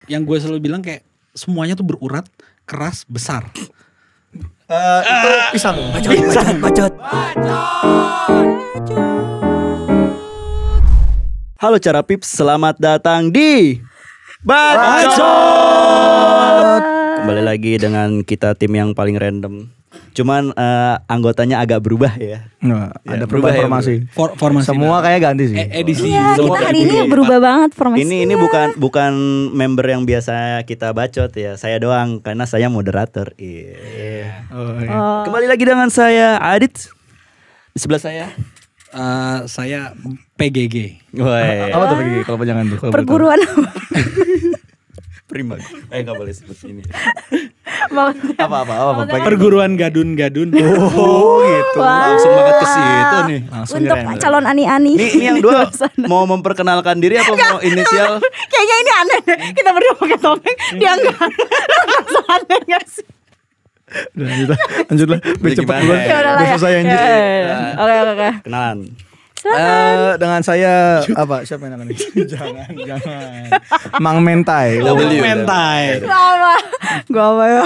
yang gue selalu bilang kayak semuanya tuh berurat, keras, besar. Itu pisang. Bacot. Halo Cara Pips, selamat datang di Bacot. Kembali lagi dengan kita tim yang paling random. Cuman anggotanya agak berubah ya. Nah, Ya, ada berubah perubahan ya, formasi. Formasi. Semua kayak ganti sih. Edisi. Iya, kita hari ini berubah banget formasinya. Ini bukan member yang biasa kita bacot ya. Saya doang karena saya moderator. Iya. Oh, iya. Kembali lagi dengan saya Adit. Di sebelah saya. Saya PGG. Woi. Apa tuh Peggy? Kalau jangan tuh. Perguruan Prima. Nggak boleh sebut ini. maksudnya. Apa? Perguruan gadun-gadun. Oh gitu. Wah. Langsung banget ke situ nih. Langsung Untuk nyerempet. calon ani-ani. Ini yang dua mau memperkenalkan diri apa mau inisial? Kayaknya ini aneh deh. Kita berdua pakai topeng, dia enggak. Aneh enggak sih? Lanjut lah. Biar cepet gimana? duluan. Ya udah lah Biar ya. selesai anjir. Oke. Kenalan. Dengan saya apa? Siapa yang namanya? jangan. Mang Mentai. Mentai. Gua apa ya?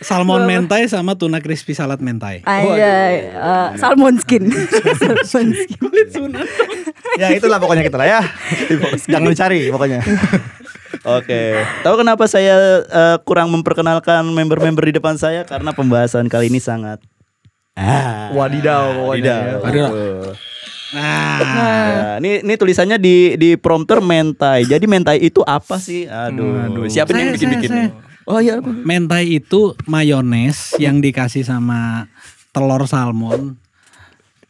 Salmon mentai sama tuna crispy salad mentai. Anjay, salmon skin. Kulit sunat. Ya itulah pokoknya kita lah ya. Jangan dicari pokoknya. Oke. Tahu kenapa saya kurang memperkenalkan member-member di depan saya? Karena pembahasan kali ini sangat Wadidaw pokoknya. Wadidaw. Nah, Ya, ini tulisannya di prompter mentai. Jadi mentai itu apa sih? Aduh. Siapa nih yang bikin-bikin? saya. Oh iya. mentai itu mayones yang dikasih sama telur salmon.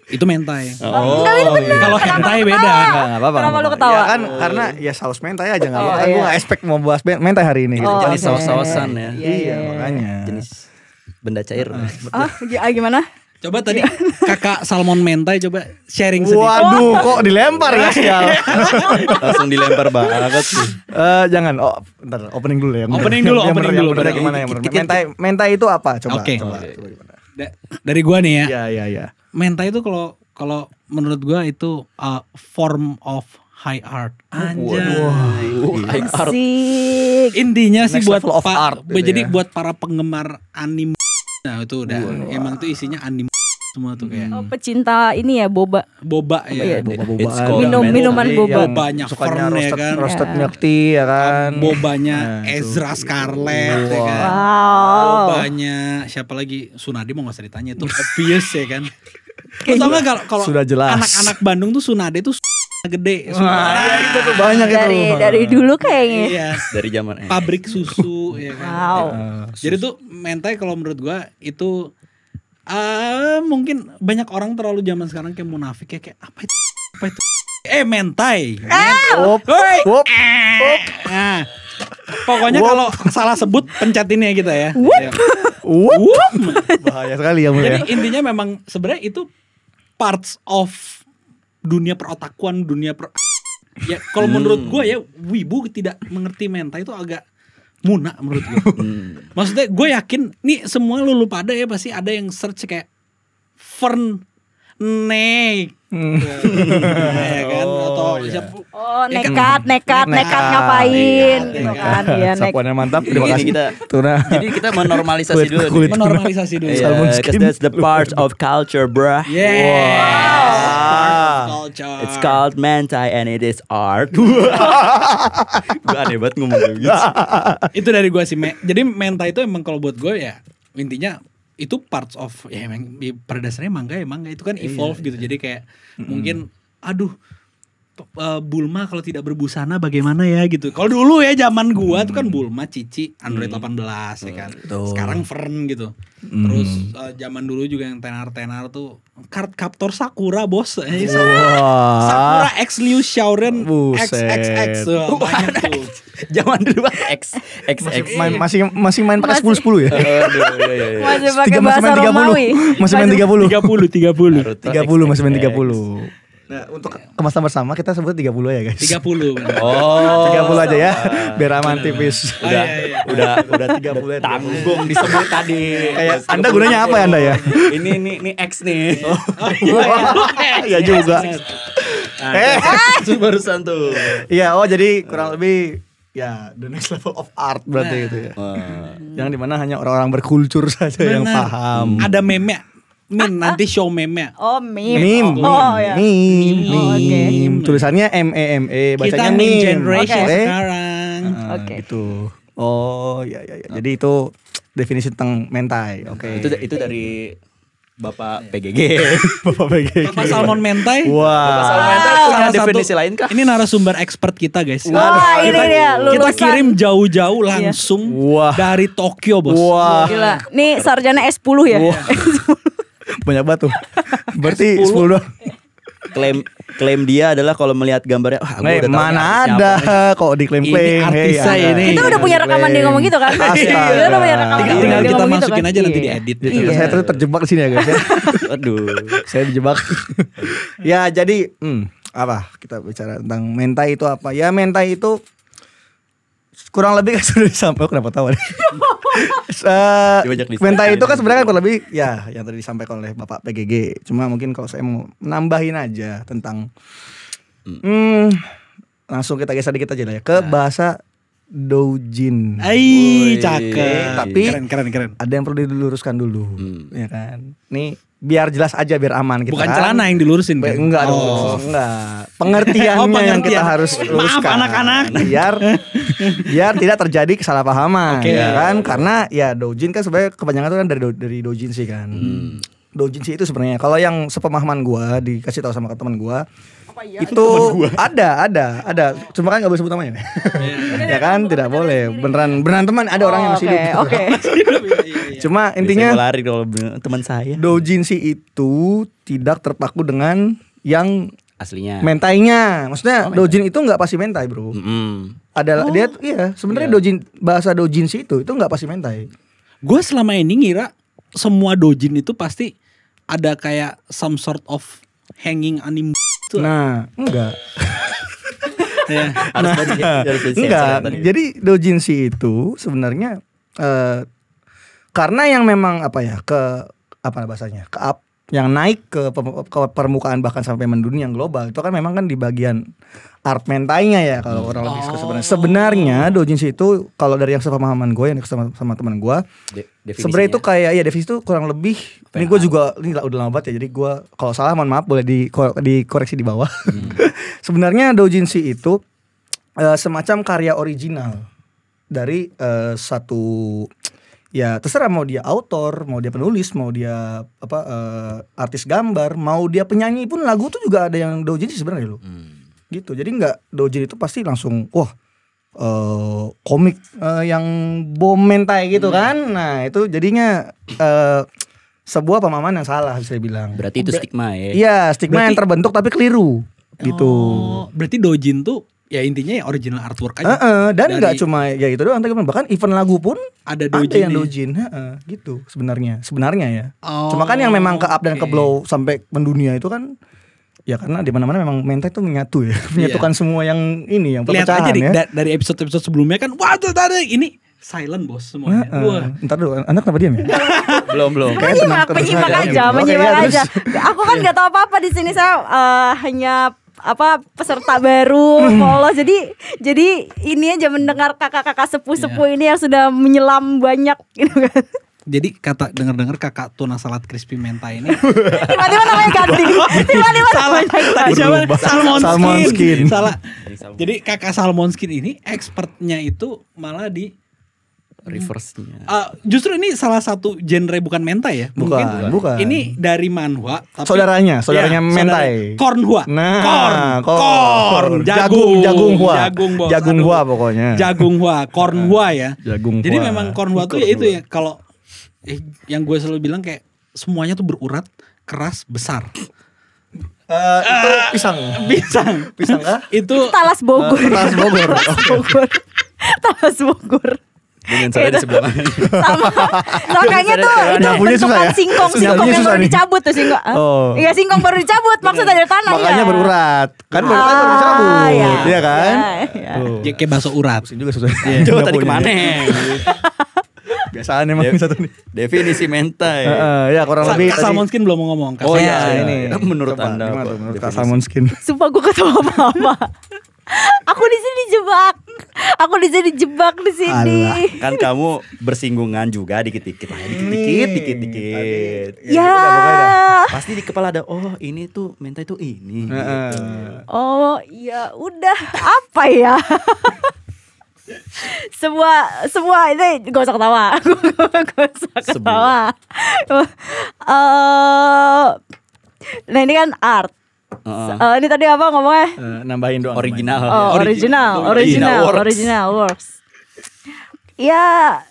Itu mentai. Oh. Kalau hentai beda. Enggak apa-apa. Kenapa lu ketawa? Ya kan karena ya saus mentai aja enggak Oh, apa-apa. iya. Gue enggak expect mau bahas mentai hari ini. Oh, Jenis oke. saus-sausan ya. Iya, makanya. Jenis benda cair. Gimana? Coba tadi kakak salmon mentai coba sharing sedikit. Waduh, kok dilempar ya sial. Langsung dilempar banget sih. Jangan. Oh, bentar, opening dulu ya. Opening dulu. Bener gimana yang bener? Mentai itu apa? Coba. Oke. Coba gimana? Dari gua nih ya. Iya. Mentai itu kalau menurut gua itu form of high art. Anjay. Asik. Intinya sih Next buat level of art gitu jadi ya. buat para penggemar anime. Nah, itu udah emang tuh isinya anime semua tuh kayak Oh, pecinta ini ya boba. boba ya. It's called Minuman mentai. boba. Bobanya Sukanya Fern ya roasted, kan. roasted milk tea ya kan. Bobanya Nah, itu. Ezra Scarlett ya kan. Wow. Bobanya siapa lagi? Sunade mau gak usah ditanya itu obvious ya kan. Tau gak kalau Sudah jelas. anak-anak Bandung tuh Sunade tuh gede. Wah, itu tuh banyak itu. Dari dulu kayaknya. Iya. Dari zaman Pabrik susu ya kan. Wow. Jadi tuh mentai kalau menurut gua itu mungkin banyak orang terlalu zaman sekarang kayak munafik ya kayak apa itu mentai. Wop, Woi. wop. Nah, pokoknya kalau salah sebut pencet ini ya kita ya. Ya. Wop. Bahaya sekali ya mulai. Jadi intinya memang sebenarnya itu parts of dunia perotakuan, ya kalau menurut gue ya wibu tidak mengerti mentai itu agak muna menurut gue. Maksudnya gue yakin nih semua lu pada ya pasti ada yang search kayak Fern Neck. Ya kan atau siapa Oh, Ya kan? nekat ngapain gitu kan. Iya, Sapuan yang mantap. Terima Ini kasih. kita- Tuna. Jadi kita menormalisasi dulu. nih. Kulit. menormalisasi dulu. Yeah, Salmon because skin. that's the part of culture, bruh. Yes. Wow. Culture. It's called mentai and it is art. Gue aneh banget ngomong kayak gitu. Itu dari gue sih. Jadi mentai itu emang kalau buat gue ya intinya itu parts of ya emang pada dasarnya mangga itu kan evolve gitu. Jadi kayak mungkin aduh Bulma kalau tidak berbusana bagaimana ya gitu. Kalau dulu ya zaman gua tuh kan Bulma, Cici, Android 18 ya kan. Sekarang Fern gitu. Terus zaman dulu juga yang tenar-tenar tuh card captor Sakura bos. Sakura X Liu Xiaoren XXX tuh banyak tuh. Zaman dulu X. Masih main pakai 10 ya? Masih pakai bahasa Romawi. Masih main 30. 30. 30 masih main 30. Nah, untuk kemasan bersama kita sebut 30 ya, guys. 30. Oh, 30 aja ya. Biar aman tipis. udah 30 tanggung disebut tadi. Kayak Anda gunanya apa ya Anda ya? Ini X nih. Iya juga. Itu barusan tuh. Iya, jadi kurang lebih ya the next level of art berarti itu ya. Wah. Yang dimana hanya orang-orang berkultur saja yang Benar. paham. Ada meme. Nanti show meme. Oh, meme. Meme. Oh, ya. Meme. Oh, oke. Tulisannya MEME, Kita bacanya meme meme. generation Oke. sekarang. Oke. Gitu. Oh, ya. Jadi itu definisi tentang mentai. Oke. Itu dari Bapak PGG. Bapak PGG. Bapak Salmon Mentai. Wah. Salmon mentai punya Salah satu- definisi lain kah? Ini narasumber expert kita guys. Wah, ini dia Kita lulusan. kirim jauh-jauh langsung Wah. dari Tokyo bos. Wah. Gila. Nih sarjana S10 ya. Wah. Banyak banget tuh. Berarti 10 doang. Klaim dia adalah kalau melihat gambarnya, wah, gua udah tahu Mana nih ada artisnya kok diklaim-klaim. Ini artis Hey, saya ada. ini. Kita udah punya rekaman dia ngomong gitu kan? Astaga. Kita udah punya rekaman Tinggal, dia tinggal kita ngomong gitu masukin kan? aja nanti Iya. diedit. Jadi Iya. saya tuh terjebak di sini ya guys ya. apa. Aduh. Saya dijebak. Ya jadi apa kita bicara tentang mentai itu apa? Ya mentai itu kurang lebih kan sudah disampaikan. Kenapa tahu? Dibajak listrik. Mentai itu kan sebenarnya kan kurang lebih ya yang tadi disampaikan oleh Bapak PGG. Cuma mungkin kalau saya mau nambahin aja tentang langsung kita geser dikit aja lah ya ke bahasa doujin. Ai, Woi. cakep. Tapi keren. ada yang perlu diluruskan dulu, ya kan? Nih biar jelas aja, biar aman kita. Bukan kan. celana yang dilurusin kan? Enggak dong, Oh. enggak. Pengertiannya Oh, yang kita pengertian. harus luruskan. Maaf, anak-anak. Biar tidak terjadi kesalahpahaman, Oke. ya kan? Karena ya doujin kan sebenarnya kepanjangan itu kan dari doujinshi kan. Doujinshi itu sebenarnya kalau yang sepemahaman gua dikasih tahu sama teman gua itu ada. Cuma kan nggak boleh sebut namanya. Ya kan, tidak boleh. Beneran teman, ada orang yang masih hidup. Oke. Cuma Saya intinya mau lari kalau teman saya. doujinshi itu tidak terpaku dengan yang Aslinya. mentainya. Maksudnya doujin itu nggak pasti mentai, Bro. Ada dia iya, sebenarnya doujin bahasa doujinshi itu nggak pasti mentai. Gue selama ini ngira semua dojin itu pasti ada kayak some sort of hanging anime. Nah, enggak. Ya. Enggak. Jadi doujinshi itu sebenarnya karena yang memang apa ya, ke apa bahasanya? Ke up yang naik ke permukaan bahkan sampai mendunia yang global itu kan memang kan di bagian art mentainya ya kalau orang lebih sebenarnya. Sebenarnya doujinshi itu kalau dari yang sepemahaman gue yang sama teman gue sebenarnya itu kayak ya definisi itu kurang lebih ini gue juga ini udah lama banget ya, jadi gue kalau salah mohon maaf boleh dikoreksi di bawah. Sebenarnya doujinshi itu semacam karya original dari satu ya terserah mau dia autor, mau dia penulis, mau dia artis gambar, mau dia penyanyi pun lagu tuh juga ada yang doujin sih sebenarnya loh. Gitu. Jadi nggak doujin itu pasti langsung wah komik yang bom mentai gitu kan. Nah, itu jadinya sebuah pemahaman yang salah bisa dibilang. Berarti itu stigma ya. Iya, stigma yang terbentuk tapi keliru gitu. Oh, berarti dojin tuh ya intinya ya original artwork aja. Dan nggak Dari- cuma ya itu doang, tapi bahkan event lagu pun Ada ada yang doujinnya. doujin, gitu sebenarnya ya. Oh. Cuma kan yang memang ke up dan ke Oke. blow sampai mendunia itu kan ya karena di mana-mana memang mentai itu menyatu ya, menyatukan semua yang ini yang Lihat perpecahan aja nih ya. dari episode-episode sebelumnya kan waduh tadi ini silent bos semuanya. Wah. Ntar dulu, Anda kenapa diam ya? Belum. Menyimak aja. Oke, ya, terus. Aku kan nggak tahu apa-apa di sini, saya hanya peserta baru polos, jadi ini aja mendengar kakak-kakak sepuh-sepuh ini yang sudah menyelam banyak gitu kan. Jadi kata dengar-dengar kakak tuna salad crispy mentai ini Tiba-tiba namanya ganti. Tiba-tiba salah. namanya ganti. Tadi siapa? Salmon Salmon skin. skin. Salah. Jadi kakak salmon skin ini expertnya itu malah di Reverse-nya. justru ini salah satu genre bukan mentai ya. Bukan. Ini dari manhwa tapi Saudaranya Ya, mentai. Kornhwa. Nah, Korn. jagung hua. Jagung bos. Jagung Aduh. hua pokoknya. Jagung hua, kornhwa ya. Jagung Jadi hua. memang kornhwa tuh ya itu ya kalau yang gue selalu bilang kayak semuanya tuh berurat, keras, besar. Itu pisang. Pisang kah? Itu Talas Bogor. Talas Bogor. Talas Bogor. Dengan saya di sebelah. Sama kayaknya tuh itu Nyapunya susah bentukan ya? singkong Nyapunya yang susah baru nih. dicabut tuh singkong. Oh. Iya, singkong baru dicabut maksudnya dari tanah ya. Makanya berurat. Kan baru dicabut. Iya. Iya kan? Iya. Tuh. ya, kayak bakso urat. Pusing juga susah. Coba tadi kemana? Biasaan emang satu nih. Definisi mentai. Ya kurang lebih Kak Salmon Skin belum mau ngomong. Kak Oh, Salmon iya, Skin. ini. Menurut Coba, Anda gimana apa tuh menurut Kak definisi? Salmon Skin? Sumpah gue ketemu apa-apa. Aku di sini dijebak. Aku di sini dijebak di sini. Alah. Kan kamu bersinggungan juga dikit-dikit lah, dikit-dikit. Ya. Pasti di kepala ada, oh ini tuh mentai tuh ini. Gitu. Oh, ya udah apa ya? Semua ini gak usah ketawa. Gak usah ketawa. Nah ini kan art. Ini tadi apa ngomongnya? Nambahin doang. Original. Oh, original works. Ya.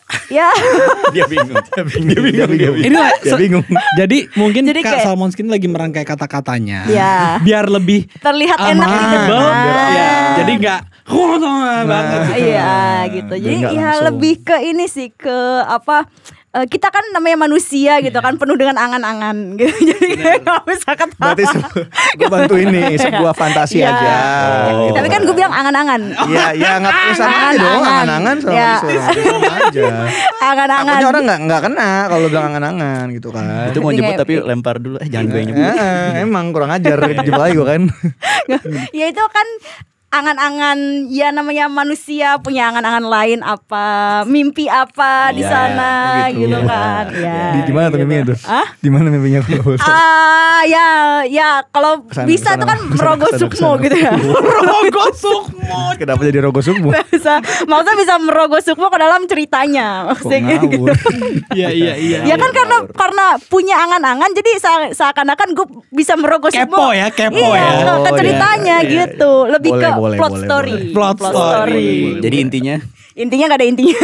Dia bingung. Ini lah, Dia bingung. Jadi mungkin Jadi Kak kayak- Salmonskin lagi merangkai kata-katanya. Ya. Biar lebih Terlihat enak di aman. dengar. Ya, jadi enggak banget. Iya gitu. Jadi nggak ya langsung. lebih ke ini sih, ke apa? Kita kan namanya manusia gitu kan, penuh dengan angan-angan gitu. Jadi kayak nggak bisa ketawa. Berarti gue bantu ini sebuah fantasi Iya. aja. Oh. gitu. Tapi kan gue bilang angan-angan. Iya, ya nggak sama aja dong, angan-angan sama Ya. sama aja. Angan-angan. Takutnya orang nggak kena kalau bilang angan-angan gitu kan. Itu mau Ini nyebut kayak- tapi lempar dulu. Jangan gue yang nyebut. Emang kurang ajar jebak lagi gue kan. Ya itu kan angan-angan, ya namanya manusia punya angan-angan lain, apa mimpi apa di Ya, sana gitu. gitu kan ya. Di mana tuh gitu. mimpinya tuh? Hah? Di mana mimpinya kalau Ya kalau Kesana, bisa kesana, itu kan kesana, Merogo kesana, Sukmo kesana. gitu ya. Rogo Sukmo. Kenapa jadi Rogo Sukmo? Bisa, maksudnya bisa Merogo Sukmo ke dalam ceritanya Kok maksudnya gitu. ngawur? Iya. Ya kan karena punya angan-angan, jadi seakan-akan gue bisa Merogo Sukmo. Kepo ya, kepo Iya, ya. ke Oh, ceritanya iya, iya, gitu. Lebih Boleh, ke boleh, plot boleh, story. boleh. Plot story. Jadi intinya Intinya gak ada intinya.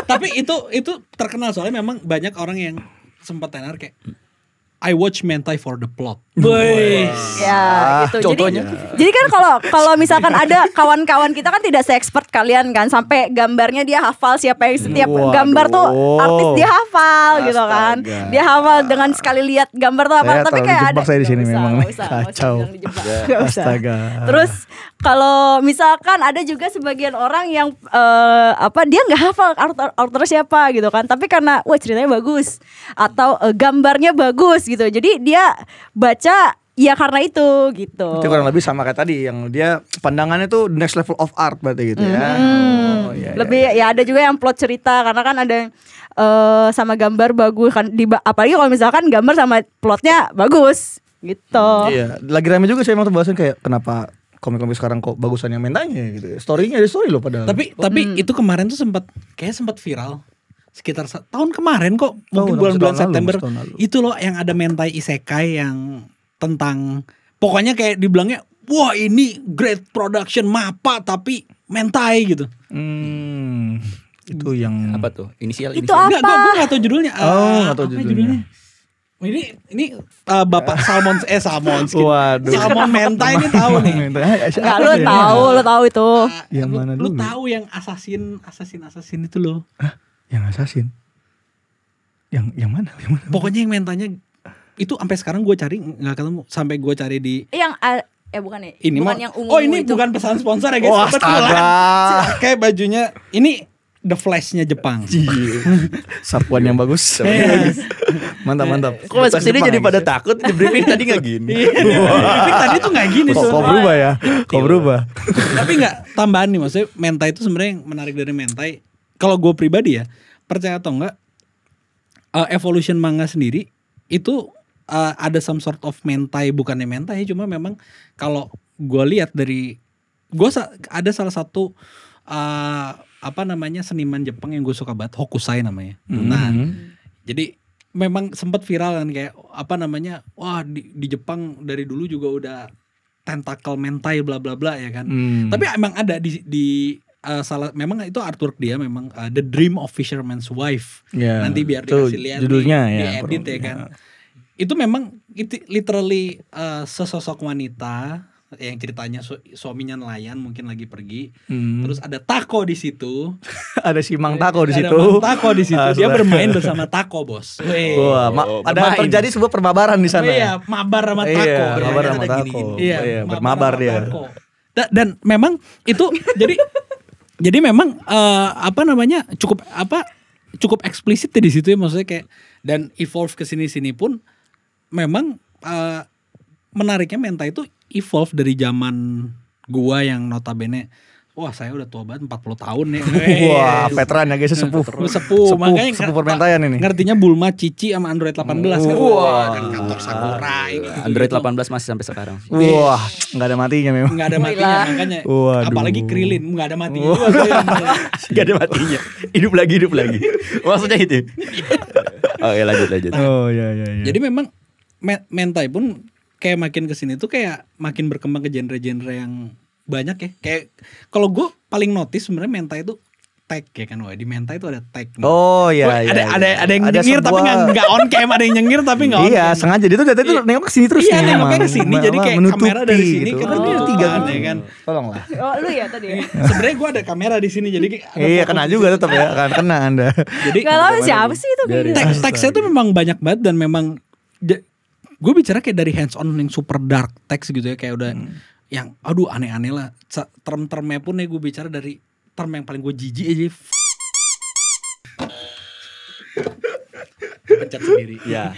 Tapi itu terkenal soalnya memang banyak orang yang sempat tenar kayak I watch Mentai for the plot. Boys. Ya gitu. contohnya. Jadi kan kalau misalkan ada kawan-kawan kita kan tidak se-expert kalian kan, sampai gambarnya dia hafal siapa yang setiap Waduh. gambar tuh artis dia hafal gitu kan. Astaga. Dia hafal dengan sekali lihat gambar tuh apa. Saya Tapi terlalu kayak dijebak ada saya di sini nggak usah, memang nggak nih. usah, nggak usah Kacau. bilang dijebak. Nggak usah. Astaga. Terus kalau misalkan ada juga sebagian orang yang dia nggak hafal author siapa gitu kan, tapi karena wah ceritanya bagus atau gambarnya bagus gitu, jadi dia baca ya karena itu gitu. Itu kurang lebih sama kayak tadi yang dia pandangannya tuh next level of art berarti gitu ya. Oh, iya, Lebih ya ada juga yang plot cerita, karena kan ada yang sama gambar bagus kan, apalagi kalau misalkan gambar sama plotnya bagus gitu. Iya, lagi rame juga sih emang tuh bahasan kayak kenapa komik-komik sekarang kok bagusan yang mentanya gitu ya. Story-nya ada story loh padahal. Tapi itu kemarin tuh sempat viral sekitar tahun kemarin kok, mungkin Tahun, bulan-bulan setahun lalu, September. setahun lalu. Itu loh yang ada mentai isekai yang tentang, pokoknya kayak dibilangnya wah ini great production mapa tapi mentai gitu. Itu yang apa tuh? Inisial. Itu inisial. apa? Gue gak tau judulnya. Oh, nggak tahu Apa judulnya. Ini Bapak Salmon Salmon Waduh. Salmon mentai ini tahu nih. Enggak, lu tahu itu. Yang Lu- mana lu dulu? tahu yang assassin itu loh. Hah? Yang assassin? Yang mana? Yang mana? Pokoknya yang mentanya itu sampai sekarang gue cari nggak ketemu, sampai gue cari di Yang bukan ya? ini bukan mah. yang ungu Oh ini itu. bukan pesan sponsor ya guys. Wah, Kebetulan. astaga. Kayak bajunya ini The Flash-nya Jepang. Sapuan yang bagus. Yes. Mantap, mantap. Kok masuk sini jadi pada takut? Di briefing tadi nggak gini. Tapi tadi tuh nggak gini Kok tuh. berubah ya? Kok berubah? Tapi nggak, tambahan nih, maksudnya mentai itu sebenarnya yang menarik dari mentai. Kalau gue pribadi ya, percaya atau enggak, evolution manga sendiri itu ada some sort of mentai, bukannya mentai, cuma memang kalau gue lihat dari ada salah satu seniman Jepang yang gue suka banget, Hokusai namanya. Nah, jadi memang sempat viral kan kayak wah di Jepang dari dulu juga udah tentakel mentai bla bla bla ya kan. Tapi emang ada di memang itu artwork dia memang The Dream of Fisherman's Wife. Ya, Nanti biar itu dikasih lihat judulnya di ya, edit ya kan. Itu memang itu literally sesosok wanita yang ceritanya suaminya nelayan mungkin lagi pergi. Terus ada Tako di situ. Ada si Mang Tako di Ada situ. Mang Tako di situ. Dia Astaga. bermain bersama Tako, Bos. Weh. Wah, ada bermain. terjadi sebuah permabaran di sana. Iya, mabar sama Tako. Iya, mabar Bermainnya sama ada Tako. gini-gini. Iya, bermabar sama dia. Tako. Dan memang itu jadi memang cukup eksplisit di situ ya, maksudnya kayak, dan evolve ke sini pun memang menariknya mentai itu evolve dari zaman gua yang notabene wah saya udah tua banget 40 tahun ya. Wah, veteran ya guys, sepuh. Sepuh, makanya sepuh permentaian ini. ngertinya Bulma, Cici sama Android 18 kan. Wah. Kan kantor Sakurai gitu. Android 18 masih sampai sekarang. Wah, nggak ada matinya memang. Nggak ada matinya makanya. Waduh. Apalagi Krilin nggak ada matinya. Oh. juga. Gak ada matinya. Hidup lagi. Maksudnya itu. Oke, lanjut. Oh iya. Jadi memang mentai pun kayak makin kesini tuh kayak makin berkembang ke genre-genre yang banyak ya. Kayak kalau gue paling notice sebenarnya mentai itu tag ya kan. Wah, di mentai itu ada tag. Oh iya. Wah, iya. ada yang nyengir tapi nggak on cam, ada yang nyengir tapi nggak on Iya, cam. sengaja dia tuh dari itu nengok ke sini terus Iya, nih, nengoknya emang. ke sini jadi kayak Menutupi kamera dari sini gitu. kita Oh, lihat tiga kan, ya kan. Tolonglah. Oh lu ya tadi ya. Sebenarnya gue ada kamera di sini jadi kayak ada Iya, fokus kena di juga sini. tetap ya, kan kena Anda. Jadi Gak tahu siapa sih itu kayak gitu. teksnya tuh memang banyak banget dan memang gue bicara kayak dari hands on yang super dark text gitu ya, kayak udah yang aduh aneh-aneh lah. Term-termnya pun ya gue bicara dari term yang paling gue jijik aja. Pencet sendiri. Ya.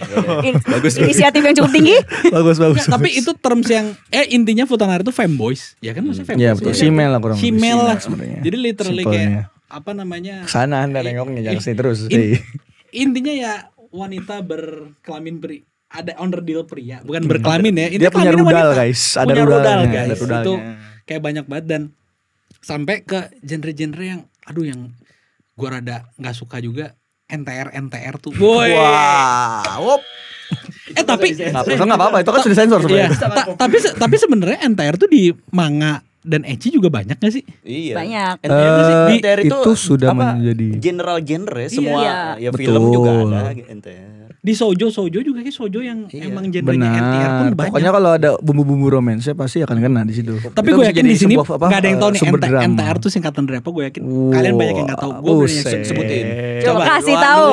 Bagus. Inisiatif yang cukup tinggi. Bagus. Nggak, tapi itu terms yang intinya Futanari itu femboys, ya kan maksudnya femboys. Iya, betul. Shemale lah kurang lebih. Shemale lah. sebenarnya. Jadi literally Simpelnya. kayak apa namanya? Sana Anda nengoknya jangan sini terus. Intinya ya wanita berkelamin ada onderdil pria, bukan berkelamin ya. Dia punya kelaminnya rudal, wanita. guys. Ada Punya rudal, rudalnya, guys. ada rudalnya. Itu kayak banyak banget dan sampai ke genre-genre yang aduh yang gua rada nggak suka juga. NTR tuh. Boy. Wow. Tapi Nggak apa-apa, itu kan sudah sensor iya, sebenarnya. tapi sebenarnya NTR tuh di manga dan ecchi juga banyak gak sih? Iya. Banyak. NTR itu sudah apa, menjadi general genre semua Iya. ya film Betul. juga ada NTR. Di Sojo juga kayak Sojo yang Iya. emang genrenya NTR pun Benar. banyak. Pokoknya kalau ada bumbu-bumbu romansnya pasti akan kena di situ. Tapi Itu gue bisa yakin jadi di sini sebuah, nggak ada yang tahu nih sumber drama. NTR tuh singkatan dari apa. Gue yakin kalian banyak yang nggak tahu. Gue berani Buset. sebutin. Coba kasih Waduh. tahu,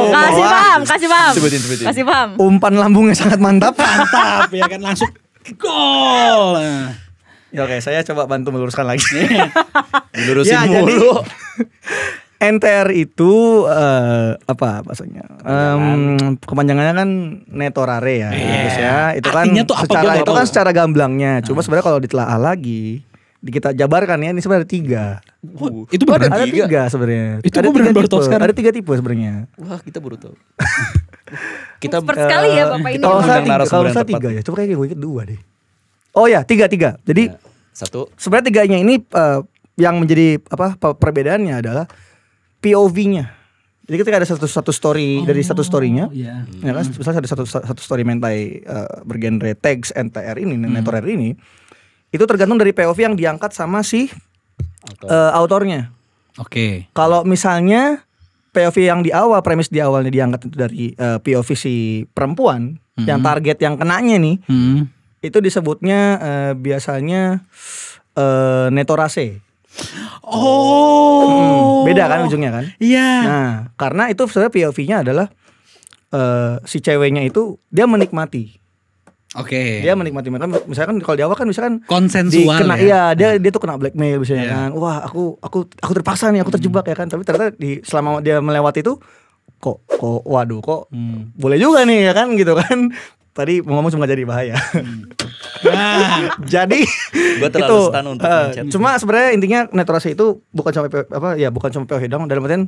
kasih paham. Sebutin. Kasih paham. Umpan lambungnya sangat mantap. Mantap ya kan langsung gol. Nah. Ya, oke, saya coba bantu meluruskan lagi. Dilurusin Ya, jadi- mulu. NTR itu apa bahasanya? Kepanjangannya kan netorare ya, guys ya. Itu kan Artinya tuh apa secara gua nggak itu tahu. kan secara gamblangnya. Cuma sebenarnya kalau ditelaah lagi, kita jabarkan ya, ini sebenarnya ada 3. Itu beneran Ada 3 sebenarnya. Itu Ada gua beneran 3 baru tahu tipe. sekarang. Ada 3 tipe sebenarnya. Wah, kita baru tahu. Kita Expert sekali ya Bapak ini. Kalau Undang saya 3, narasumber kalau yang saya tepat 3 nih. ya. Coba kayak gue inget 2 deh. Oh ya, 3. Jadi Ya, satu. sebenarnya 3-nya ini yang menjadi perbedaannya adalah POV-nya. Jadi ketika ada satu story dari satu story-nya, Iya. ya kan, misalnya ada satu story mentai bergenre tags NTR ini, netorare ini, itu tergantung dari POV yang diangkat sama si autornya. Oke. Kalau misalnya POV yang di awal, premis di awalnya diangkat itu dari POV si perempuan, yang target yang kenanya nih, itu disebutnya biasanya netorase. Oh. Beda kan ujungnya kan? Iya. Nah, karena itu sebenarnya POV-nya adalah si ceweknya itu dia menikmati. Oke. Dia menikmati, misalkan kalau di awal kan misalkan konsensual kena, ya. iya dia tuh kena blackmail misalnya Iya. kan. Wah, aku terpaksa nih, aku terjebak ya kan. Tapi ternyata selama dia melewati itu kok waduh kok boleh juga nih ya kan gitu kan. Tadi mau ngomong cuma jadi bahaya. Nah, Jadi Gua terlalu itu, stun untuk mencet. cuma sebenarnya intinya netorasi itu bukan sampai bukan cuma POV dong, dalam artian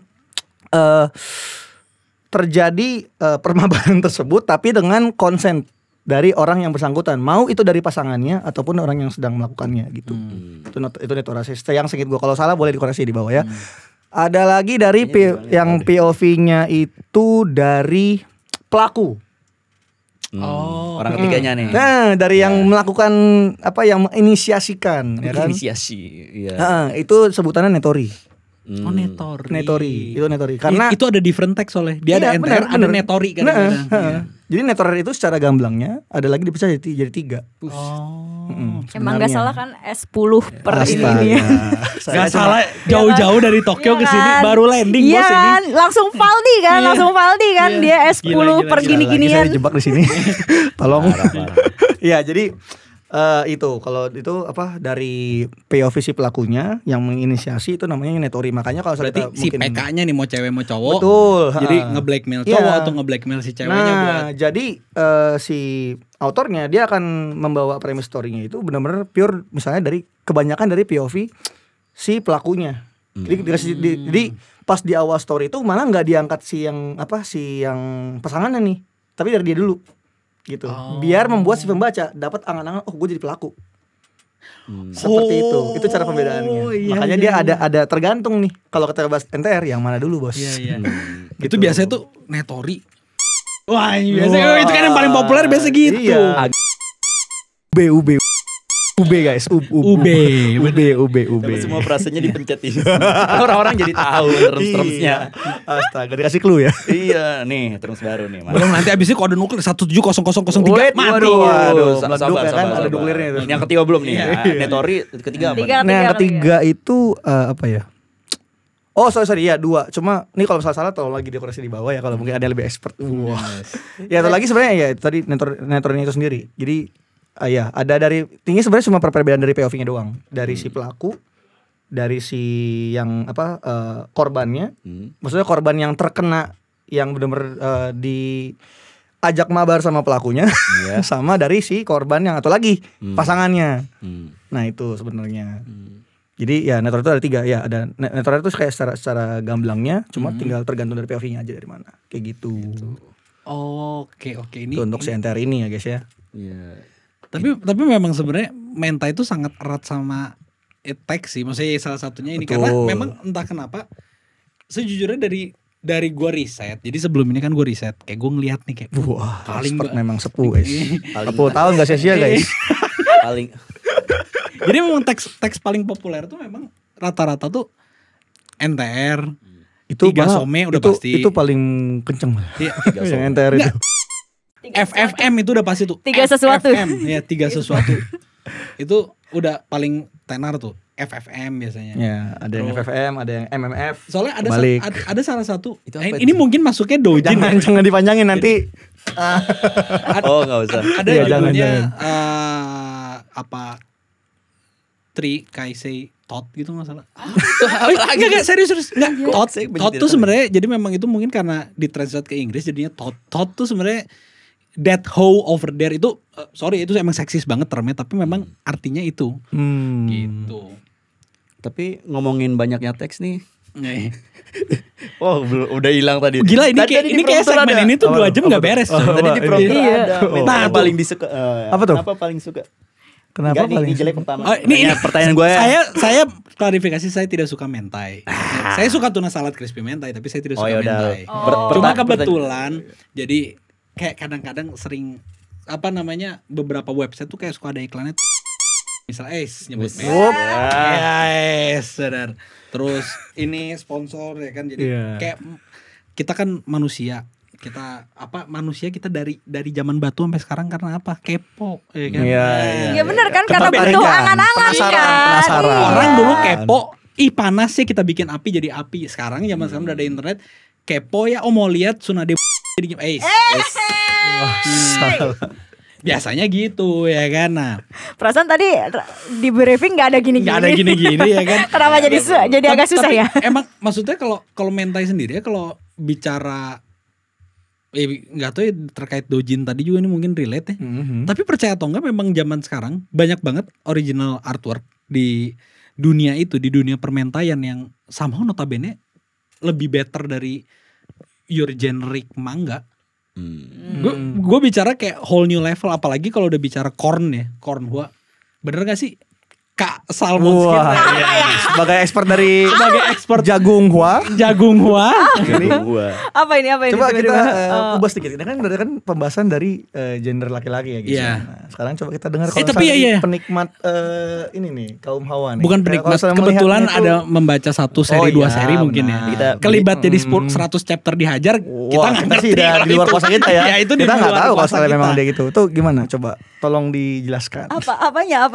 terjadi permabanan tersebut tapi dengan konsen dari orang yang bersangkutan, mau itu dari pasangannya ataupun orang yang sedang melakukannya gitu. Itu netorasi. Yang sengit gua, kalau salah boleh dikoreksi di bawah ya. Ada lagi dari yang POV-nya itu dari pelaku. Orang ketiganya nih. Nah, dari yang melakukan yang menginisiasikan ya kan. Inisiasi. Iya. Itu sebutannya netori. netori. Itu netori. Karena itu ada different text soalnya. Dia ada Iya, NTR, ada bener. netori kan. Jadi netori itu secara gamblangnya ada lagi dipisah jadi 3. Emang gak salah kan S10 per Astaga. ini. Gak salah jauh-jauh dari Tokyo ke sini baru landing Iya bos kan, ini. langsung Valdi kan, langsung Valdi kan, Iya. dia S10 Gila, per gila. gini-ginian. Saya jebak di sini. Tolong. Parah. Iya, jadi itu kalau itu dari POV si pelakunya yang menginisiasi itu namanya netori. Makanya kalau Berarti kita si mungkin PK-nya nih mau cewek mau cowok. betul. Jadi nge-blackmail cowok atau nge-blackmail si ceweknya buat. Nah, jadi si autornya dia akan membawa premis story-nya itu benar-benar pure misalnya dari kebanyakan dari POV si pelakunya. Jadi pas di awal story itu malah nggak diangkat si yang pasangannya nih, tapi dari dia dulu gitu. Biar membuat si pembaca dapat angan-angan, oh gue jadi pelaku. Seperti itu cara pembedaannya. Iya, Makanya dia ada tergantung nih. Kalau kita bahas NTR yang mana dulu bos? Iya. Itu biasanya tuh Netori. Wah, biasanya itu kan yang paling populer biasa gitu. Iya. UB guys, UB. Tapi semua frasenya dipencet ini. Orang-orang jadi tahu terms-termsnya. Astaga, dikasih clue ya. Iya, nih terms baru nih. Belum, nanti abisnya kode nuklir 1700003 Wait, mati. waduh, meledup ya kan, ada nuklirnya itu. Ini yang ketiga belum nih ya. Netori ketiga apa? Nah, yang ketiga itu apa ya? Oh sorry ya 2. Cuma ini kalau salah tolong lagi dekorasi di bawah ya, kalau mungkin ada yang lebih expert. Wah. Ya atau lagi sebenarnya ya tadi netornya itu sendiri. Jadi ya ada dari tinggi sebenarnya cuma perbedaan dari POV-nya doang. Dari si pelaku, dari si yang korbannya. Maksudnya korban yang terkena, yang benar-benar diajak mabar sama pelakunya, sama dari si korban yang atau lagi pasangannya. Nah itu sebenarnya. Jadi ya netor itu ada 3 ya, ada netor itu kayak secara gamblangnya, cuma tinggal tergantung dari POV-nya aja dari mana, kayak gitu. Oke ini. Itu untuk si NTR ini ya guys ya. Iya. Tapi memang sebenarnya Menta itu sangat erat sama teks sih, maksudnya salah satunya ini. Betul. Karena memang entah kenapa sejujurnya dari gua riset. Jadi sebelum ini kan gua riset, kayak gua ngeliat nih kayak Wah, paling expert memang sepuh guys. 40 tahun gak sia-sia guys. Paling Jadi memang teks paling populer tuh memang rata-rata tuh NTR. Itu 3 some udah pasti. Itu paling kenceng. Iya. Yang NTR itu. FFM itu udah pasti tuh. 3 sesuatu. FFM ya 3 sesuatu. Itu udah paling tenar tuh. FFM biasanya. Ya, ada yang FFM, ada yang MMF. Soalnya ada salah satu. Itu apa Ini mungkin masuknya dojin. Jangan dipanjangin nanti. oh enggak usah. Ada Iya, judulnya jangan. Tri Kaisei Tot gitu nggak salah. Enggak serius. Enggak. Tot tuh sebenarnya jadi memang itu mungkin karena ditranslate ke Inggris jadinya Tot. Tot tuh sebenarnya that hoe over there itu sorry itu emang seksis banget termnya, tapi memang artinya itu. Gitu. Tapi ngomongin banyaknya teks nih. Nih. Oh, udah hilang tadi. Gila ini kayak segmen ada. ini tuh 2 jam enggak beres. Tadi di prompter ada. Nah, Paling disuka. Apa tuh? Kenapa paling suka? Kenapa Enggak, paling ini jelek pertama. Oh, ini pertanyaan gue ya. Saya klarifikasi, saya tidak suka mentai. Saya suka tuna salad crispy mentai, tapi saya tidak suka mentai. Cuma kebetulan jadi kayak kadang-kadang sering beberapa website tuh kayak suka ada iklannya. Misalnya nyebut mentai. Sadar. Terus ini sponsor ya kan, jadi kayak kita kan manusia. Kita dari zaman batu sampai sekarang karena apa? Kepo, ya kan? Iya benar kan, karena butuh angan-angan kan. Orang dulu kepo, panas sih kita bikin api jadi api. Sekarang zaman sekarang udah ada internet, kepo ya mau lihat Tsunade jadi biasanya gitu ya kan. Nah, perasaan tadi di briefing nggak ada gini-gini. Nggak ada gini-gini ya kan. Kenapa jadi agak susah ya? Emang maksudnya kalau mentai sendiri ya, kalau bicara nggak tahu ya, terkait dojin tadi juga ini mungkin relate ya. Tapi percaya atau enggak memang zaman sekarang banyak banget original artwork di dunia itu, di dunia permentaian yang somehow notabene lebih better dari your generic manga. Gue bicara kayak whole new level, apalagi kalau udah bicara corn ya, corn hua. Bener gak sih Kak Salmon kita sebagai expert jagung hua. Apa ini? Coba kita kubas sedikit. Ini kan pembahasan dari gender laki-laki ya guys. Iya. Nah, sekarang coba kita dengar kalau penikmat ini nih kaum hawa nih. Bukan penikmat, kebetulan ada membaca 1 seri 2 seri mungkin ya. Kita kelibat jadi 100 chapter dihajar, kita nggak ngerti. Di luar kuasa kita ya. Itu kita nggak tahu kalau memang dia gitu. Itu gimana? Coba tolong dijelaskan. Apanya?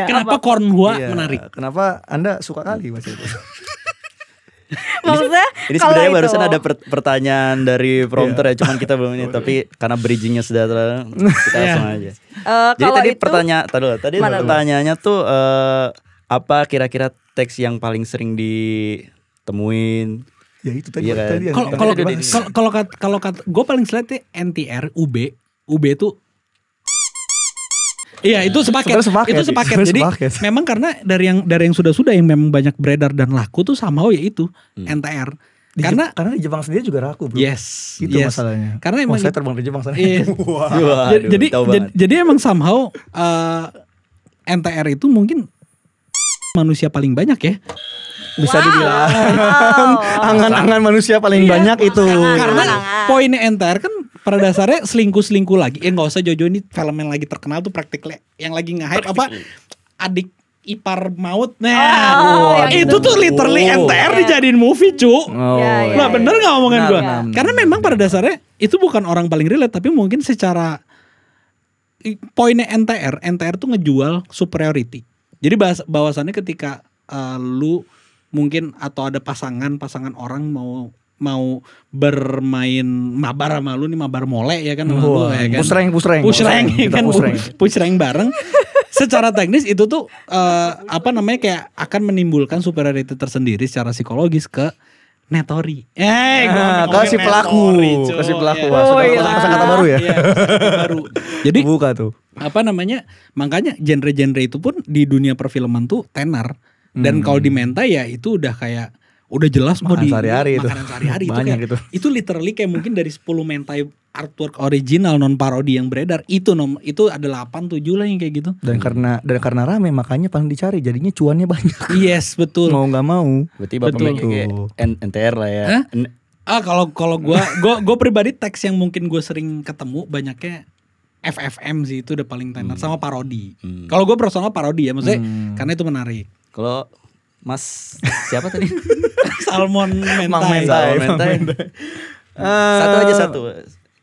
Kenapa corn hua menarik? Kenapa Anda suka kali baca itu? Maksudnya ini sebenarnya barusan ada pertanyaan dari prompter ya, cuman kita belum ini, tapi karena bridgingnya sudah kita langsung aja. Jadi tadi pertanyaannya tuh apa kira-kira teks yang paling sering ditemuin? Ya itu tadi. Kalau gue paling selete NTR UB itu Iya itu sepaket. Itu sepaket. Jadi memang karena dari yang sudah yang memang banyak beredar dan laku tuh somehow ya itu NTR. Karena di Jepang sendiri juga laku, bro. Yes, itu masalahnya. Karena emang saya terbang di Jepang sana. Jadi emang somehow NTR itu mungkin manusia paling banyak ya. Bisa dibilang angan-angan manusia paling banyak itu. Karena poinnya NTR kan pada dasarnya selingkuh lagi. Nggak usah jauh-jauh, ini film yang lagi terkenal tuh Practically yang lagi nge-hype apa adik ipar maut. Itu tuh literally NTR dijadiin movie, cu. Lah bener nggak omongan gue? Karena memang pada dasarnya itu bukan orang paling relate, tapi mungkin secara poinnya NTR tuh ngejual superiority. Jadi bahwasannya ketika lu mungkin atau ada pasangan orang mau bermain mabar sama lu nih, mabar mole ya kan sama lu ya kan. Pushrank bareng. Secara teknis itu tuh kayak akan menimbulkan superiority tersendiri secara psikologis ke Netori. Kasih pelaku. Kata baru ya. Baru. Jadi buka tuh. Makanya genre-genre itu pun di dunia perfilman tuh tenar. Dan kalau di mentai ya itu udah kayak udah jelas mau di makanan sehari-hari itu, itu literally kayak mungkin dari 10 mentai artwork original non parodi yang beredar itu ada 8-7 lah yang kayak gitu. Dan karena rame makanya paling dicari, jadinya cuannya banyak. Yes, betul. Mau enggak mau. Berarti Bapak kayak NTR lah ya. Kalau gue pribadi teks yang mungkin gue sering ketemu banyaknya FFM sih, itu udah paling tenar sama parodi. Kalau gue personal parodi ya, maksudnya karena itu menarik. Kalau Mas siapa tadi? Salmon mentai. Satu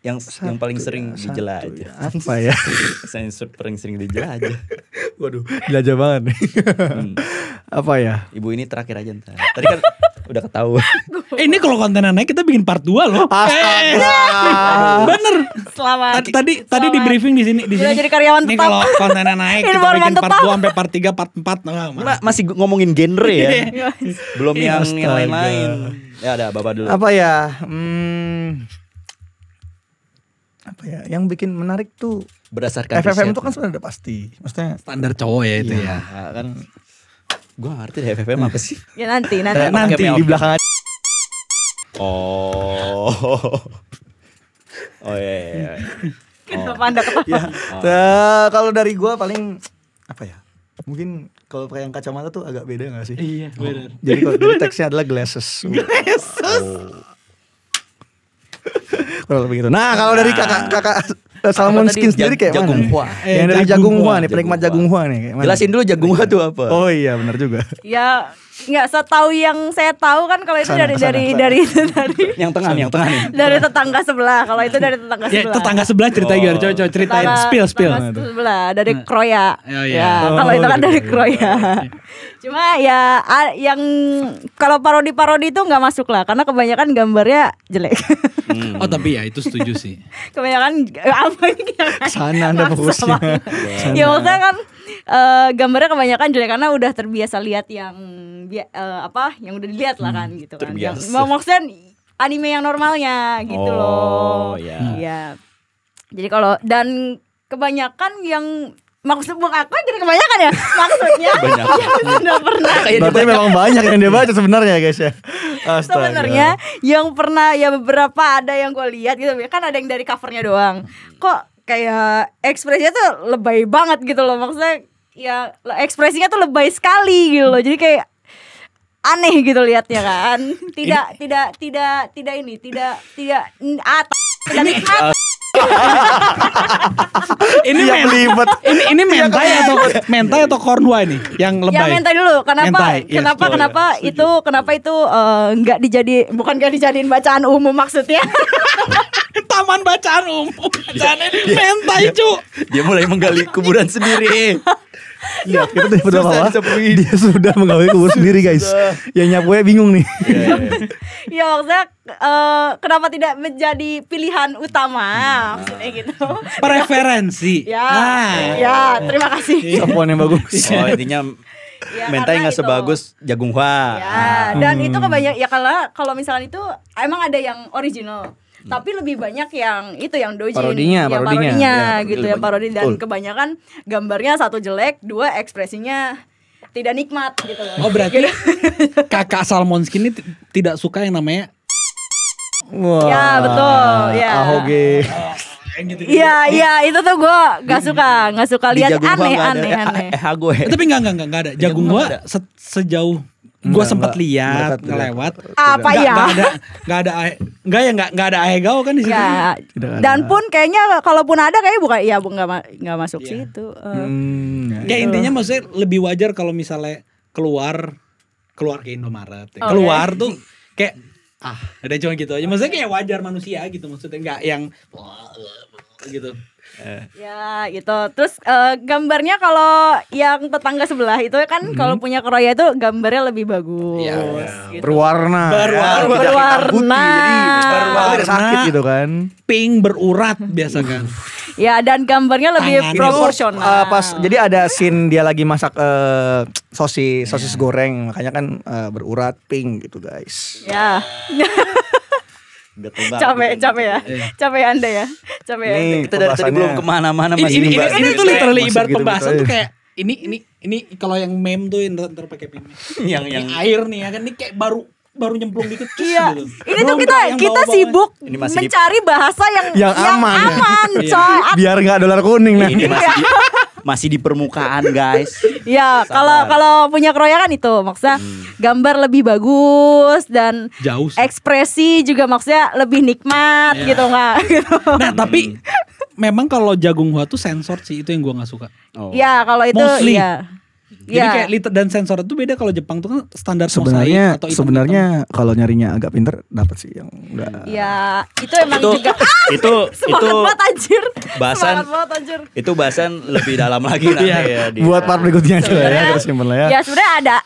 yang paling sering dijelajah. Apa ya? Saya paling sering dijelajah. Waduh, jelajah banget nih. Apa ya? Ibu ini terakhir aja ntar. Tadi kan udah ketahuan. Ini kalau kontennya naik kita bikin part 2 loh. Bener. Selamat. Tadi di briefing di sini. Jadi karyawan tetap. Ini kalau kontennya naik kita bikin part 2 sampai part 3, part 4. Masih ngomongin genre ya. Belum yang lain-lain. Ya ada Bapak dulu. Apa ya? Yang bikin menarik tuh berdasarkan FFM itu kan sebenarnya udah pasti. Maksudnya standar cowok ya itu ya. Kan gue gak ngerti deh FFM apa sih. Ya nanti di belakang. Oh iya. Kenapa Anda ketawa? Kalau dari gue paling apa ya? Mungkin kalau pakai yang kacamata tuh agak beda gak sih? Iya, benar. Jadi teksnya adalah glasses. Kalau begitu. Nah, kalau dari kakak Salmon Skin sendiri kayak jagung mana? Yang dari jagung hua nih, penikmat jagung hua nih. Jelasin dulu jagung hua itu apa? Oh iya, benar juga. Ya, nggak setahu yang saya tahu kan kalau itu dari yang tengah nih. Dari tetangga sebelah. Kalau itu dari tetangga sebelah. Ya, tetangga sebelah ceritain gimana? Coba ceritain spill. Sebelah dari Kroya. Ya, kalau itu kan dari Kroya. Cuma ya yang kalau parodi itu nggak masuk lah karena kebanyakan gambarnya jelek. Oh tapi ya itu setuju sih. Kebanyakan apa ini? Sana Anda fokusnya. Ya maksudnya kan gambarnya kebanyakan jelek karena udah terbiasa lihat yang yang udah dilihat lah kan gitu kan. Maksudnya anime yang normalnya gitu loh. Iya. Jadi kalau dan kebanyakan yang maksud Bung aku jadi kebanyakan ya maksudnya yang sudah pernah. Berarti memang banyak yang dia baca sebenarnya guys ya. Sebenarnya yang pernah ya beberapa ada yang gue lihat gitu kan ada yang dari covernya doang. Kok kayak ekspresinya tuh lebay banget gitu loh, maksudnya ya ekspresinya tuh lebay sekali gitu loh. Jadi kayak aneh gitu liatnya kan. Tidak ini mentai atau kornua ini yang lebay. Yang mentai dulu. Kenapa itu bukan nggak dijadiin bacaan umum maksudnya. Taman bacaan umum. Bacaannya mentai cu. Dia mulai menggali kuburan sendiri. Ya, kita dari bawah dia sudah menggali kubur sendiri guys. Yang nyapunya bingung nih. Ya maksudnya kenapa tidak menjadi pilihan utama maksudnya gitu. Preferensi. Ya terima kasih. Sapuan yang bagus. Oh intinya mentai nggak sebagus jagung hua. Ya dan itu kebanyakan ya kalau misalkan itu emang ada yang original. Tapi lebih banyak yang itu yang dojin, Parodinya. gitu Ya, yang parodi dan betul. kebanyakan gambarnya satu jelek, dua ekspresinya tidak nikmat gitu loh. Oh berarti kakak Salmonskin ini tidak suka yang namanya Wah. Ya, betul, ya. Ahoge. Iya itu tuh gue nggak suka Di lihat Jagung Hua nggak ada. aneh. Hago ya. tapi enggak ada. Jagung gua sejauh gua sempat lihat ngelewat. Apa ya? Enggak ada Aegao kan di situ. Ya. Tidak ada. Dan pun kayaknya kalaupun ada kayaknya bukan ya nggak masuk Iya. situ. Ya intinya maksudnya lebih wajar kalau misalnya keluar ke Indomaret. Oh, Keluar tuh kayak ada cuma gitu aja. Maksudnya kayak wajar manusia gitu maksudnya enggak yang gitu. Ya gitu. Terus gambarnya kalau yang tetangga sebelah itu kan kalau punya Kroya itu gambarnya lebih bagus. Iya. Gitu. Berwarna. Berwarna. Berwarna sakit gitu kan. Pink berurat biasa kan. Ya dan gambarnya lebih Tangan. proporsional. Pas jadi ada scene dia lagi masak sosis goreng, makanya kan berurat pink gitu guys. Ya. Udah tebak. Capek ya. Capek Anda ya. Capek Ini Anda. Kita dari tadi belum kemana-mana masih Ini dibahas. tuh literally ibarat gitu-gitu pembahasan aja. tuh kayak ini kalau yang meme tuh ntar pakai meme. yang Ini air nih ya kan ini kayak baru nyemplung dikit cus Iya, gitu. ini tuh Belum kita yang bawah-bawah. sibuk Ini masih di- mencari bahasa yang aman. coy. Biar nggak dolar kuning ini nanti. masih di permukaan guys. Ya, Sabar. kalau punya Kroya kan itu maksudnya gambar lebih bagus dan Jauh sih. ekspresi juga maksudnya lebih nikmat Iya. gitu nggak? Gitu. Nah tapi memang kalau Jagung Hua tuh sensor sih itu yang gua nggak suka. Oh. Ya kalau itu Mostly. ya. Jadi Ya. kayak liter dan sensor itu beda. Kalau Jepang tuh kan standar Sebenarnya mosaik atau hitam-hitam. sebenarnya kalau nyarinya agak pinter dapat sih yang enggak. Ya, itu emang Itu juga itu semangat banget anjir. bahasan- Semangat banget anjir. itu bahasan lebih dalam lagi nanti Iya. ya. Buat part berikutnya aja lah ya, Sebenarnya- terus simpen lah ya. Ya sebenarnya ada,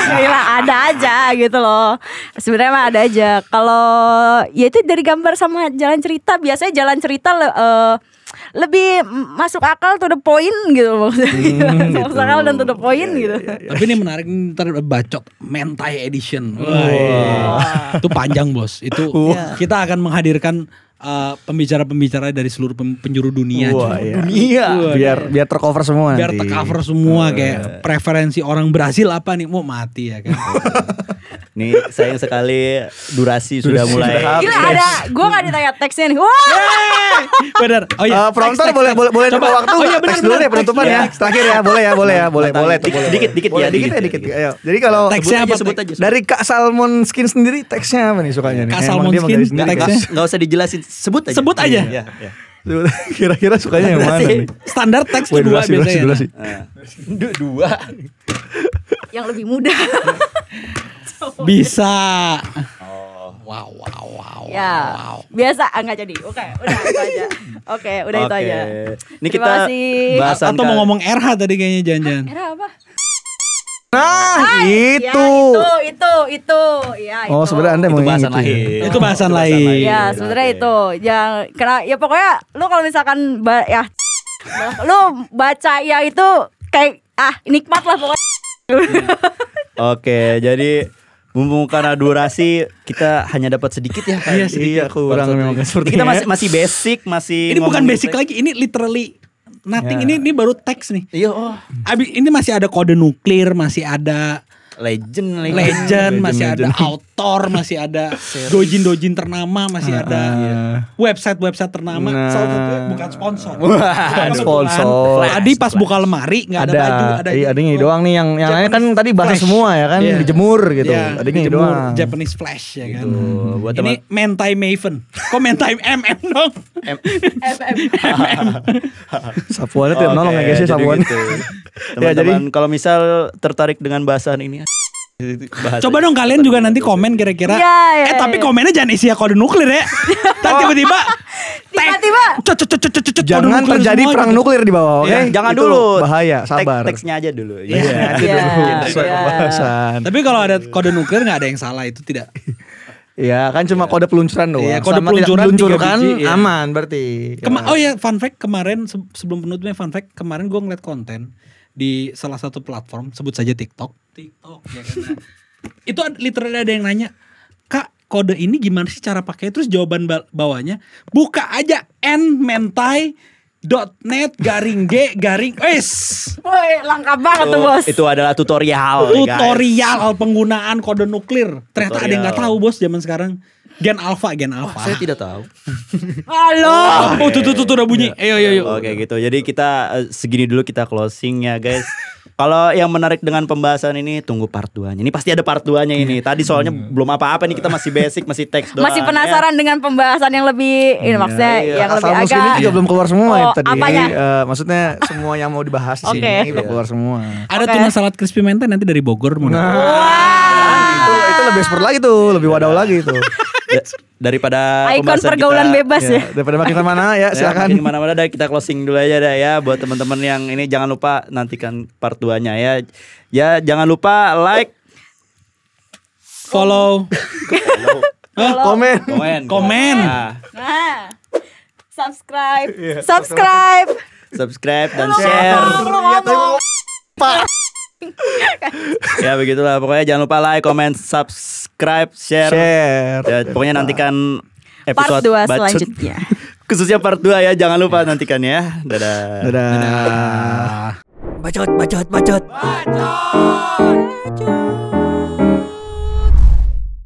gila, ada aja gitu loh. Sebenarnya mah ada aja. Kalau ya itu dari gambar sama jalan cerita, biasanya jalan cerita lebih masuk akal to the point gitu maksudnya. Masuk akal dan to the point gitu. Tapi ini menarik ntar bacot Mentai Edition. Wah, iya. Itu panjang bos. Itu kita akan menghadirkan pembicara-pembicara dari seluruh penjuru dunia. Wah, cuy. iya. Dunia. Biar tercover semua Biar nanti. tercover semua kayak preferensi orang Brasil apa nih mau mati ya kan. Nih sayang sekali durasi sudah mulai. Gila ada, gue gak ditanya teksnya nih. Wah, Bener. Oh iya. Prompter teks. boleh Coba. coba waktu Oh iya, nggak? Teks benar, dulu benar. ya penutupan Teks, ya. iya. Terakhir ya, boleh. Dikit Boleh, ya, dikit. dikit. Ayo. Jadi kalau Teksnya apa? sebut aja. dari Kak Salmon Skin sendiri teksnya apa nih sukanya nih? Kak Emang Salmon dia mau Skin dari sendiri, teksnya. Kak? Nggak usah dijelasin, sebut aja. Sebut aja. Iya, iya. Kira-kira sukanya yang mana nih? Standar teks tuh Wait, dua biasanya. durasi. Nah. Dua. yang lebih mudah. Bisa. Oh. Wow. Ya, biasa nggak jadi. Oke, udah itu aja. Oke, udah itu Oke. aja. Ini Terima kita kasih. bahasan Atau mau ngomong RH tadi kayaknya jangan-jangan. Era apa? Nah, itu. Ya, itu. Ya, Oh, itu. sebenarnya Anda itu mau yang bahasan gitu ya? lain. Itu bahasan lain. Ya, sebenarnya Oke. itu. Yang ya pokoknya lu kalau misalkan lu baca ya itu kayak nikmat lah pokoknya. Oke, jadi mumpung karena durasi kita hanya dapat sedikit ya. Iya, kurang memang seperti Kita masih basic, masih Ini bukan ngomongin basic teks. lagi, ini literally nothing. Ya. Ini baru teks nih. Iya, oh. Abis ini masih ada kode nuklir, masih ada Legend, masih ada author, masih ada dojin ternama, masih ada website ternama. Nah. Salah satunya bukan sponsor. Bukan sponsor. Tadi pas buka lemari nggak ada baju, ada iya, adanya ini doang nih yang lainnya kan tadi bahasa Flash. semua ya kan Iya. dijemur gitu. Iya, Adanya ini dijemur, doang. Japanese Flash ya kan. Gitu. Buat Ini Mentai Maven. Kok Mentai MM dong? Sapuannya tidak nolong ya guys ya jadi sapuan. gitu. Ya, jadi- Teman-teman kalau misal tertarik dengan bahasan ini bahas Coba aja. dong kalian juga nanti komen kira-kira. Iya, Tapi iya. komennya jangan isi kode nuklir ya. Ntar tiba-tiba Tiba-tiba. kode Jangan nuklir terjadi semua perang gitu. nuklir di bawah, oke? Iya, jangan Itu dulu. bahaya, sabar. Teksnya aja dulu. Iya. Itu Iya, dulu sesuai iya. pembahasan. Tapi kalau ada kode nuklir nggak ada yang salah, itu tidak. Iya, kan cuma kode peluncuran doang. Iya, kode Sama tidak peluncuran meluncurkan 3 biji, iya. aman berarti. Oh ya, fun fact kemarin sebelum penutupnya fun fact kemarin gue ngeliat konten di salah satu platform, sebut saja TikTok ya kan. Itu literally ada yang nanya, Kak, kode ini gimana sih cara pakai? Terus jawaban bawahnya, buka aja nmentai.net /G Woi, lengkap banget tuh bos. Itu adalah tutorial. Tutorial penggunaan kode nuklir. Ternyata ada yang nggak tahu bos zaman sekarang. Gen Alpha. Saya tidak tahu. Halo. Tuh udah bunyi. Ayo. Oke gitu. Jadi kita segini dulu kita closing ya guys. Kalau yang menarik dengan pembahasan ini tunggu part 2-nya. Ini pasti ada part 2-nya ini. Tadi soalnya belum apa-apa nih, kita masih basic, masih teks doang. Masih penasaran dengan pembahasan yang lebih ini maksudnya yang lebih agak. Asal juga belum keluar semua tadi. Apanya? Maksudnya semua yang mau dibahas di sini belum keluar semua. Ada tuna salad crispy mentah nanti dari Bogor. Itu lebih expert lagi tuh, lebih wadaw lagi tuh. Daripada ikon pergaulan bebas ya. Daripada makin kemana ya silakan. Makin kemana-mana dah, kita closing dulu aja dah ya. Buat teman-teman yang ini jangan lupa nantikan part 2-nya ya. Ya jangan lupa like, follow, komen. Nah, subscribe dan share. Ya begitulah pokoknya, jangan lupa like, comment, subscribe, share. Ya, pokoknya nantikan episode part 2 selanjutnya. Khususnya part 2 ya, jangan lupa nantikan ya. Dadah. Bacot.